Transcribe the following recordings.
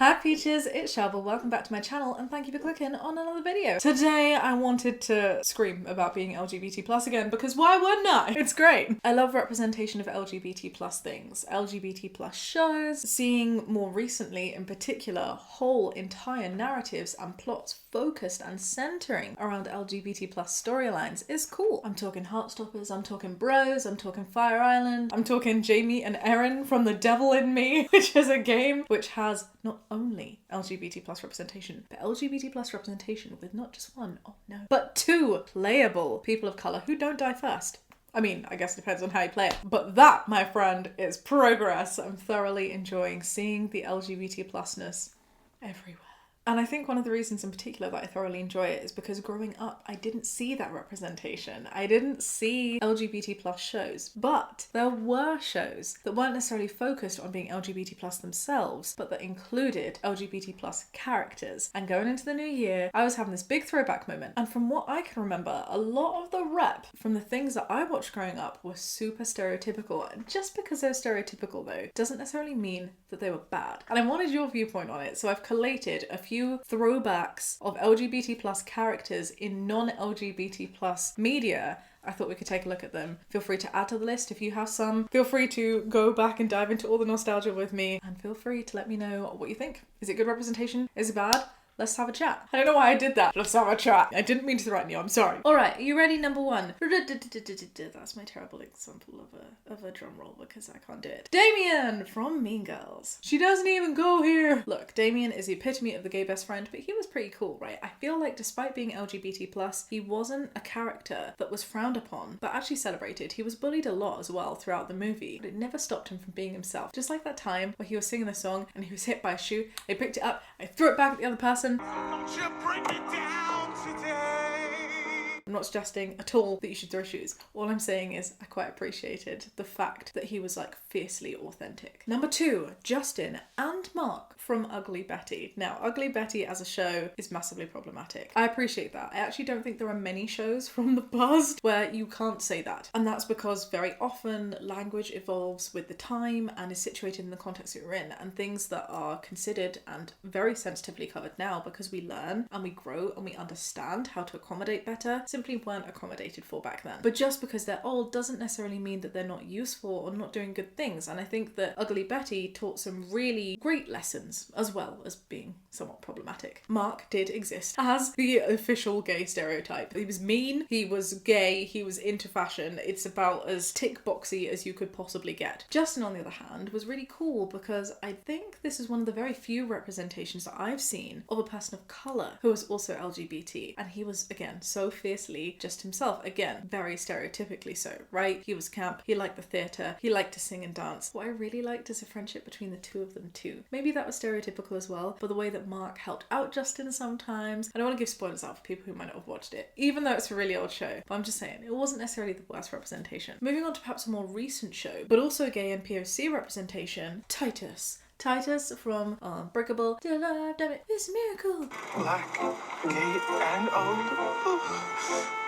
Hi Peaches, it's Shaaba. Welcome back to my channel and thank you for clicking on another video. Today I wanted to scream about being LGBT plus again because why wouldn't I? It's great. I love representation of LGBT plus things, LGBT plus shows, seeing more recently in particular whole entire narratives and plots focused and centering around LGBT plus storylines is cool. I'm talking Heartstoppers, I'm talking Bros, I'm talking Fire Island, I'm talking Jamie and Erin from The Devil in Me, which is a game which has not only LGBT plus representation, but LGBT plus representation with not just one, oh no, but two playable people of colour who don't die first. I mean, I guess it depends on how you play it. But that, my friend, is progress. I'm thoroughly enjoying seeing the LGBT plusness everywhere. And I think one of the reasons in particular that I thoroughly enjoy it is because growing up, I didn't see that representation. I didn't see LGBT plus shows, but there were shows that weren't necessarily focused on being LGBT plus themselves, but that included LGBT plus characters. And going into the new year, I was having this big throwback moment. And from what I can remember, a lot of the rep from the things that I watched growing up were super stereotypical. And just because they're stereotypical though, doesn't necessarily mean that they were bad. And I wanted your viewpoint on it, so I've collated a few throwbacks of LGBT plus characters in non-LGBT plus media. I thought we could take a look at them. Feel free to add to the list if you have some. Feel free to go back and dive into all the nostalgia with me, and feel free to let me know what you think. Is it good representation? Is it bad? Let's have a chat. I don't know why I did that. Let's have a chat. I didn't mean to threaten you. I'm sorry. All right, are you ready? Number one. That's my terrible example of a drum roll because I can't do it. Damien from Mean Girls. She doesn't even go here. Look, Damien is the epitome of the gay best friend, but he was pretty cool, right? I feel like despite being LGBT plus, he wasn't a character that was frowned upon, but actually celebrated. He was bullied a lot as well throughout the movie, but it never stopped him from being himself. Just like that time where he was singing the song and he was hit by a shoe. I picked it up, I threw it back at the other person. Don't you bring me down today. I'm not suggesting at all that you should throw shoes. All I'm saying is I quite appreciated the fact that he was like fiercely authentic. Number two, Justin and Mark from Ugly Betty. Now, Ugly Betty as a show is massively problematic. I appreciate that. I actually don't think there are many shows from the past where you can't say that. And that's because very often language evolves with the time and is situated in the context that you're in, and things that are considered and very sensitively covered now because we learn and we grow and we understand how to accommodate better simply weren't accommodated for back then. But just because they're old doesn't necessarily mean that they're not useful or not doing good things. And I think that Ugly Betty taught some really great lessons as well as being somewhat problematic. Mark did exist as the official gay stereotype. He was mean, he was gay, he was into fashion. It's about as tick boxy as you could possibly get. Justin, on the other hand, was really cool because I think this is one of the very few representations that I've seen of a person of colour who was also LGBT. And he was, again, so fiercely just himself. Again, very stereotypically so, right? He was camp, he liked the theatre, he liked to sing and dance. What I really liked is a friendship between the two of them too. Maybe that was stereotypical as well, but the way that Mark helped out Justin sometimes. I don't want to give spoilers out for people who might not have watched it, even though it's a really old show, but I'm just saying, it wasn't necessarily the worst representation. Moving on to perhaps a more recent show, but also gay and POC representation, Titus. Titus from Unbreakable. Till I damn it, it's a miracle. Black, gay, and old.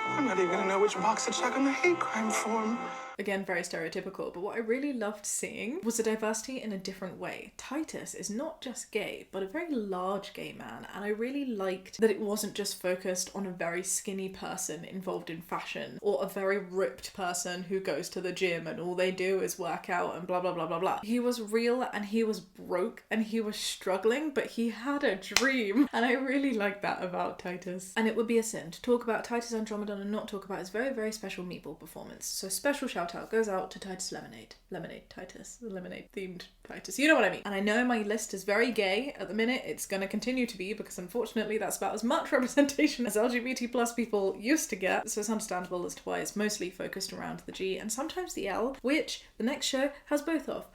I'm not even gonna know which box to check on the hate crime form. Again, very stereotypical, but what I really loved seeing was the diversity in a different way. Titus is not just gay, but a very large gay man, and I really liked that it wasn't just focused on a very skinny person involved in fashion, or a very ripped person who goes to the gym and all they do is work out and blah blah blah blah blah. He was real and he was broke and he was struggling, but he had a dream, and I really liked that about Titus. And it would be a sin to talk about Titus Andromedon and not talk about his very, very special meatball performance. So special shout out goes out to Titus Lemonade. Lemonade Titus. The lemonade themed Titus. You know what I mean. And I know my list is very gay at the minute. It's going to continue to be because unfortunately that's about as much representation as LGBT plus people used to get. So it's understandable as to why it's mostly focused around the G and sometimes the L, which the next show has both of.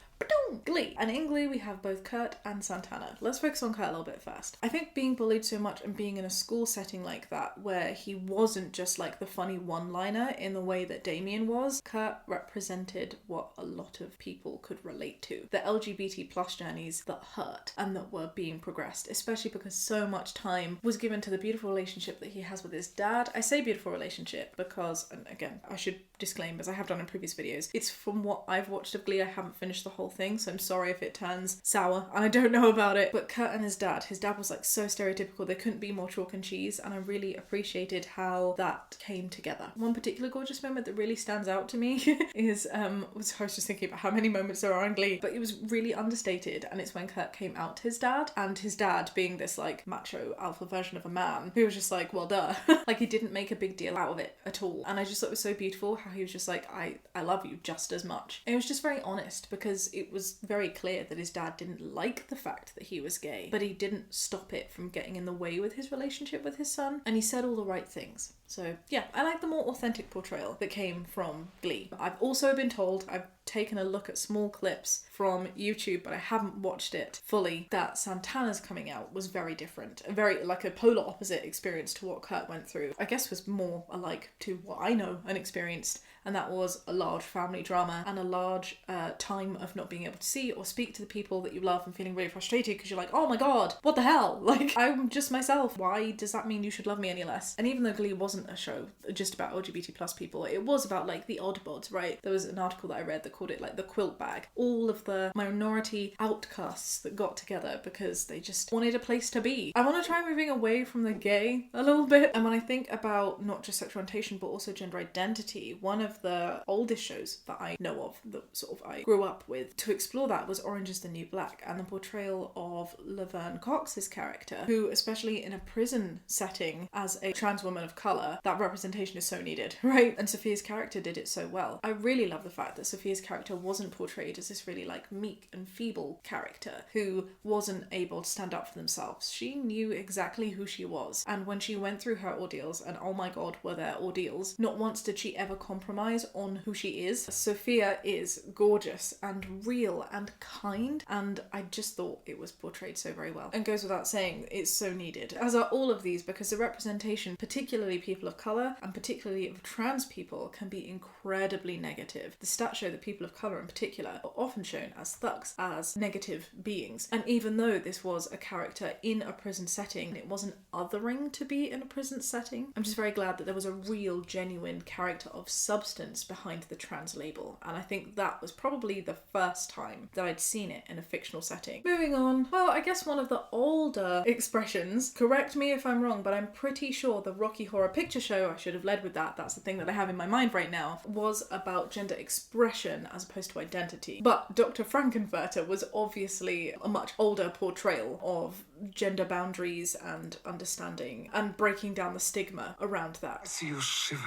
Glee. And in Glee we have both Kurt and Santana. Let's focus on Kurt a little bit first. I think being bullied so much and being in a school setting like that where he wasn't just like the funny one-liner in the way that Damien was, Kurt represented what a lot of people could relate to. The LGBT plus journeys that hurt and that were being progressed, especially because so much time was given to the beautiful relationship that he has with his dad. I say beautiful relationship because, and again, I should disclaim, as I have done in previous videos, it's from what I've watched of Glee. I haven't finished the whole whole thing, so I'm sorry if it turns sour and I don't know about it. But Kurt and his dad was like so stereotypical, they couldn't be more chalk and cheese, and I really appreciated how that came together. One particular gorgeous moment that really stands out to me is, I was just thinking about how many moments there are in Glee, but it was really understated, and it's when Kurt came out to his dad, and his dad being this like macho alpha version of a man who was just like, well duh. Like he didn't make a big deal out of it at all, and I just thought it was so beautiful how he was just like, I love you just as much. And it was just very honest, because it was very clear that his dad didn't like the fact that he was gay, but he didn't stop it from getting in the way with his relationship with his son, and he said all the right things. So yeah, I like the more authentic portrayal that came from Glee. I've also been told, I've taken a look at small clips from YouTube, but I haven't watched it fully, that Santana's coming out was very different. Very like a polar opposite experience to what Kurt went through. I guess was more alike to what I know and experienced, and that was a large family drama and a large time of not being able to see or speak to the people that you love and feeling really frustrated because you're like, oh my god, what the hell? Like, I'm just myself. Why does that mean you should love me any less? And even though Glee wasn't a show just about LGBT plus people, it was about like the odd bods, right? There was an article that I read that called it like the quilt bag. All of the minority outcasts that got together because they just wanted a place to be. I want to try moving away from the gay a little bit. And when I think about not just sexual orientation, but also gender identity, one of the oldest shows that I know of, that sort of I grew up with, to explore that was Orange is the New Black, and the portrayal of Laverne Cox's character, who, especially in a prison setting as a trans woman of colour, that representation is so needed, right? And Sophia's character did it so well. I really love the fact that Sophia's character wasn't portrayed as this really like meek and feeble character who wasn't able to stand up for themselves. She knew exactly who she was, and when she went through her ordeals, and oh my god were there ordeals, not once did she ever compromise on who she is. Sophia is gorgeous and real and kind, and I just thought it was portrayed so very well. And goes without saying, it's so needed, as are all of these, because the representation, particularly people of colour and particularly of trans people, can be incredibly negative. The stats show that people of colour in particular are often shown as thugs, as negative beings. And even though this was a character in a prison setting, it wasn't othering to be in a prison setting. I'm just very glad that there was a real, genuine character of substance behind the trans label, and I think that was probably the first time that I'd seen it in a fictional setting. Moving on, well, I guess one of the older expressions, correct me if I'm wrong, but I'm pretty sure the Rocky Horror Picture Show, I should have led with that, that's the thing that I have in my mind right now, was about gender expression as opposed to identity. But Dr. Frankenfurter was obviously a much older portrayal of gender boundaries and understanding and breaking down the stigma around that. I see you shiver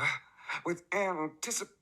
with anticipation.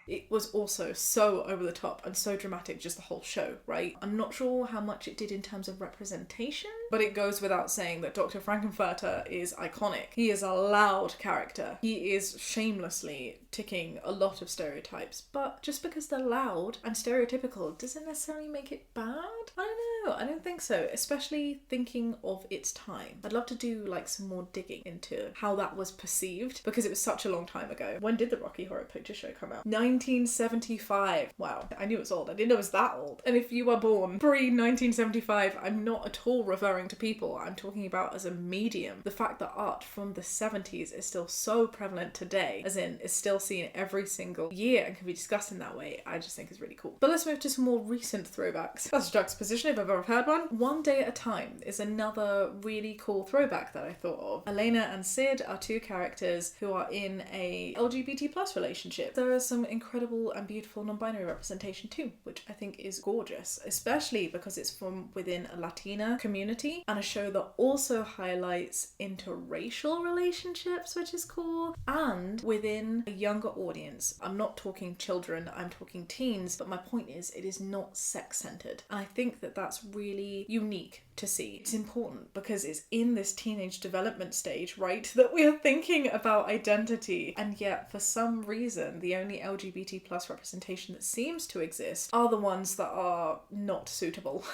It was also so over the top and so dramatic, just the whole show, right? I'm not sure how much it did in terms of representation, but it goes without saying that Dr. Frankenfurter is iconic. He is a loud character. He is shamelessly ticking a lot of stereotypes, but just because they're loud and stereotypical doesn't necessarily make it bad. I don't know, I don't think so, especially thinking of its time. I'd love to do like some more digging into how that was perceived, because it was such a long time ago. When did the Rocky Horror Picture Show come out? 1975. Wow, I knew it was old. I didn't know it was that old. And if you were born pre-1975, I'm not at all referring to people. I'm talking about as a medium. The fact that art from the 70s is still so prevalent today, as in is still seen every single year and can be discussed in that way, I just think is really cool. But let's move to some more recent throwbacks. That's a juxtaposition if I've ever heard one. One Day at a Time is another really cool throwback that I thought of. Elena and Sid are two characters who are in a LGBT plus relationship. There are some incredible and beautiful non-binary representation too, which I think is gorgeous, especially because it's from within a Latina community, and a show that also highlights interracial relationships, which is cool, and within a younger audience. I'm not talking children, I'm talking teens, but my point is it is not sex-centered, and I think that that's really unique to see. It's important because it's in this teenage development stage, right, that we are thinking about identity, and yet for some reason the only LGBT plus representation that seems to exist are the ones that are not suitable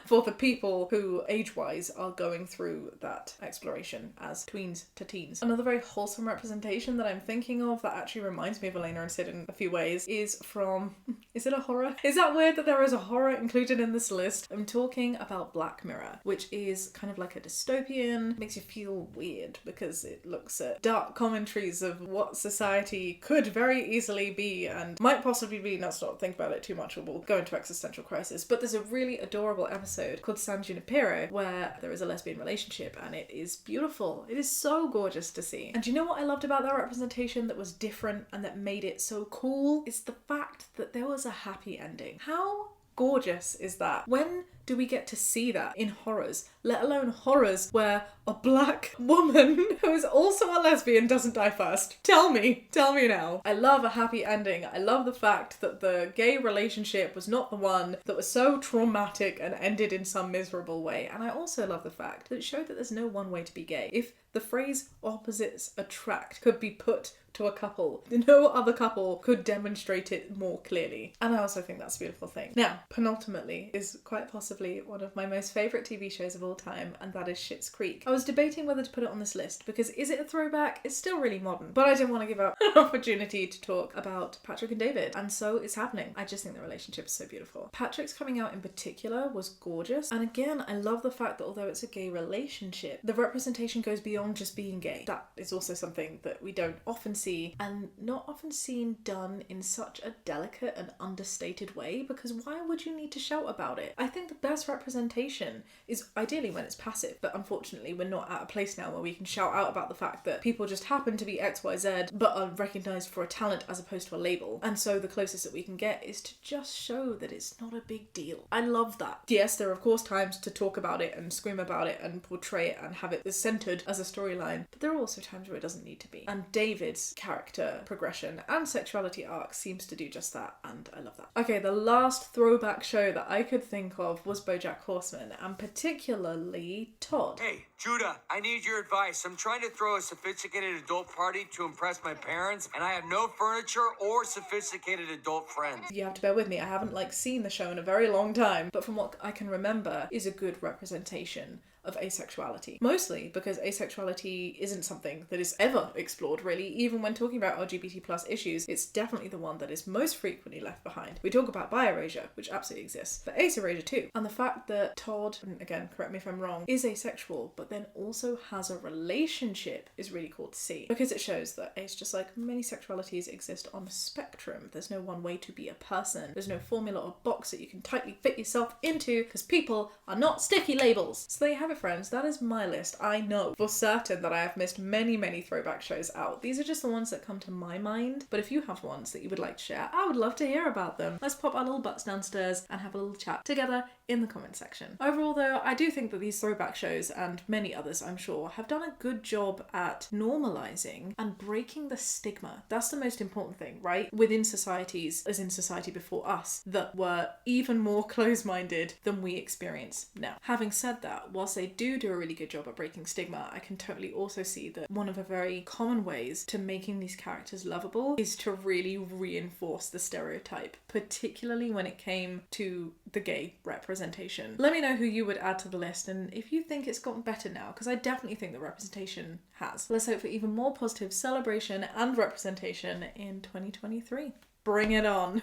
for the people who age-wise are going through that exploration as tweens to teens. Another very wholesome representation that I'm thinking of that actually reminds me of Elena and Sid in a few ways is from Is it a horror? Is that weird that there is a horror included in this list? I'm talking about Black Mirror, which is kind of like a dystopian, makes you feel weird because it looks at dark commentaries of what society could very easily be and might possibly be. Let's not think about it too much or we'll go into existential crisis. But there's a really adorable episode called San Junipero where there is a lesbian relationship and it is beautiful. It is so gorgeous to see. And do you know what I loved about that representation that was different and that made it so cool? It's the fact that there was a happy ending. How gorgeous is that? When do we get to see that in horrors, let alone horrors where a black woman who is also a lesbian doesn't die first? Tell me now. I love a happy ending. I love the fact that the gay relationship was not the one that was so traumatic and ended in some miserable way. And I also love the fact that it showed that there's no one way to be gay. If the phrase opposites attract could be put to a couple, no other couple could demonstrate it more clearly. And I also think that's a beautiful thing. Now, penultimately is quite possibly one of my most favourite TV shows of all time, and that is Schitt's Creek. I was debating whether to put it on this list because is it a throwback? It's still really modern, but I didn't want to give up an opportunity to talk about Patrick and David, and so it's happening. I just think the relationship is so beautiful. Patrick's coming out in particular was gorgeous, and again, I love the fact that although it's a gay relationship, the representation goes beyond just being gay. That is also something that we don't often see, and not often seen done in such a delicate and understated way, because why would you need to shout about it? I think the best representation is ideally when it's passive, but unfortunately we're not at a place now where we can shout out about the fact that people just happen to be XYZ but are recognised for a talent as opposed to a label. And so the closest that we can get is to just show that it's not a big deal. I love that. Yes, there are of course times to talk about it and scream about it and portray it and have it centred as a storyline, but there are also times where it doesn't need to be. And David's character progression and sexuality arc seems to do just that, and I love that. Okay, the last throwback show that I could think of was BoJack Horseman, and particularly Todd. Hey, Judah, I need your advice. I'm trying to throw a sophisticated adult party to impress my parents, and I have no furniture or sophisticated adult friends. You have to bear with me, I haven't seen the show in a very long time, but from what I can remember is a good representation of asexuality. Mostly because asexuality isn't something that is ever explored really, even when talking about LGBT plus issues, it's definitely the one that is most frequently left behind. We talk about bi-erasure, which absolutely exists, but ace-erasure too. And the fact that Todd, and again, correct me if I'm wrong, is asexual, but then also has a relationship is really cool to see, because it shows that ace, just like many sexualities, exist on a spectrum. There's no one way to be a person. There's no formula or box that you can tightly fit yourself into, because people are not sticky labels. So there you have it, friends. That is my list. I know for certain that I have missed many throwback shows out. These are just the ones that come to my mind, but if you have ones that you would like to share, I would love to hear about them. Let's pop our little butts downstairs and have a little chat together in the comment section. Overall though, I do think that these throwback shows, and many others I'm sure, have done a good job at normalizing and breaking the stigma. That's the most important thing, right? Within societies, as in society before us, that were even more close-minded than we experience now. Having said that, whilst they do a really good job at breaking stigma, I can totally also see that one of the very common ways to making these characters lovable is to really reinforce the stereotype, particularly when it came to the gay representation. Let me know who you would add to the list and if you think it's gotten better now, because I definitely think the representation has. Let's hope for even more positive celebration and representation in 2023. Bring it on.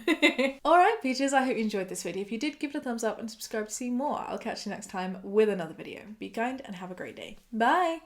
Alright peaches, I hope you enjoyed this video. If you did, give it a thumbs up and subscribe to see more. I'll catch you next time with another video. Be kind and have a great day. Bye!